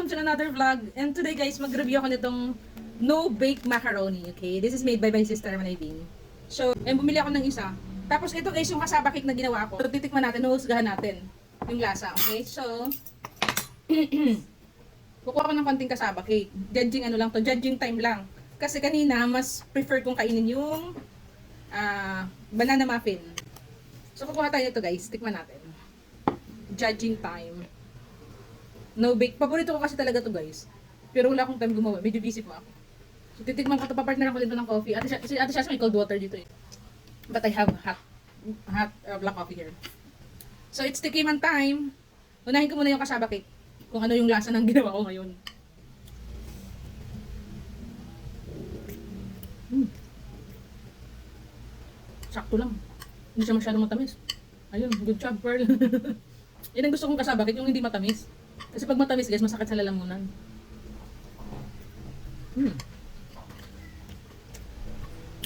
welcome to another vlog. And today guys, mag-review ako nitong no-bake macaroni, okay? This is made by my sister Manaybing. So, bumili ako ng isa. Tapos ito guys, yung kasaba cake na ginawa ko. So, titikman natin, huhusgahan natin yung lasa, okay? So, kukuha ko ng konting kasaba cake. Judging ano lang to, judging time lang. Kasi kanina, mas prefer kong kainin yung banana muffin. So, kukuha tayo nito guys, tikman natin. Judging time. No bake. Paborito ko kasi talaga to guys. Pero wala akong time gumawa. Medyo busy po ako. So titikman ko to. Papartner ko din to ng coffee. Ate Shasha may cold water dito eh. But I have hot black coffee here. So it's tikiman time. Unahin ko muna yung kasaba cake. Kung ano yung lasa ng ginawa ko ngayon. Sakto lang. Hindi siya masyadong matamis. Ayun, good job, Pearl. Yan ang gusto kong kasaba cake, yung hindi matamis. Kasi pag matamis guys, masakit sa lalamunan.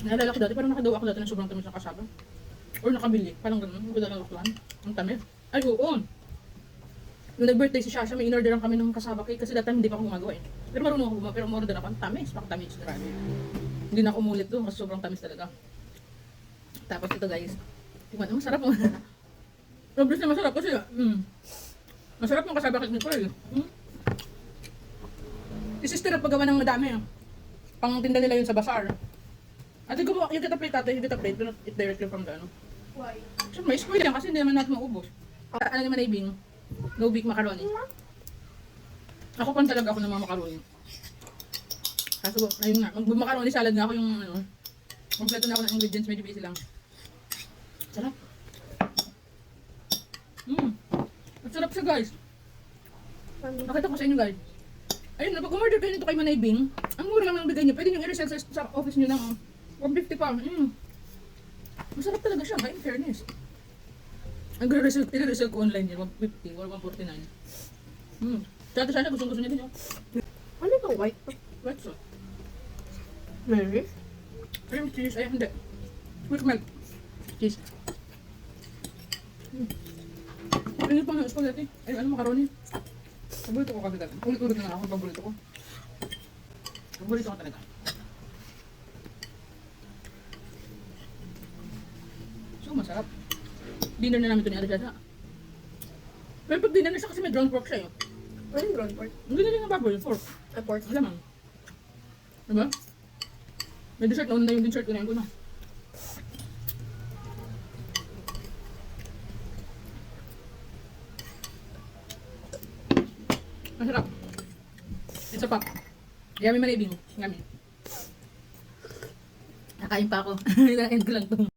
Naalala ko dati, parang nakagawa ako dati ng sobrang tamis na kasaba. Or nakabili, parang ganun, yung ganda ng lutuan. Ang tamis. Ay, oo. Nung nag-birthday si Shasha, may in-orderan kami ng kasaba cake kasi dati hindi pa ako gumagawa eh. Pero marunong ako gumawa, pero umorder ako. Ang tamis, pakatamis. Hindi na ako umulit doon kasi sobrang tamis talaga. Tapos ito guys, tingnan mo, masarap mo. Obvious na masarap kasi masarap yung kasaba cake ni Pearl. Si sister ang paggawa ng madami. Pang tinda nila yun sa bazaar. Ate, gumawa, yung kita plate ate, yung kita plate, do not eat directly from the ano. Why? So, may spoil yan kasi hindi naman natin maubos. Ano naman Manaybing? No bake macaroni. Ako pan talaga ako ng mga macaroni. Kaso, ayun nga, mag-macaroni salad nga ako yung ano. Kompleto na ako ng ingredients, medyo busy lang. Sarap. Masarap siya guys. Nakita ko sa inyo guys. Ayun na, pag umorder kayo nito kay Manaybing, ang mura lang ng bigay niyo. Pwede nyo i-resell sa office nyo ng 150 pa. Masarap talaga siya, in fairness. Ang i-resell ko online yun, 150 or 149. Dati sana gusto niya din yun. Ano itong white? White sauce. Mary? Cream cheese, ay hindi. Quick melt. Cheese. Ano pa ng spaghetti? Ay, ano macaroni? Paborito ko kasi talaga. Ulit-ulit na ako, paborito ko. Paborito ko talaga. So, masarap. Dinner na namin ito ni Ate Shasha. Pero pag dinner na siya kasi may ground pork siya yun. Ano yung ground pork? Ang galing ng baboy, pork. Ah, pork. Alamang. Diba? May dessert, nauna na yung dessert ko na yun ko na. Masarap. It's a pop. Yummy Manaybing. Yummy. Nakain pa ako. Nakain ko lang to.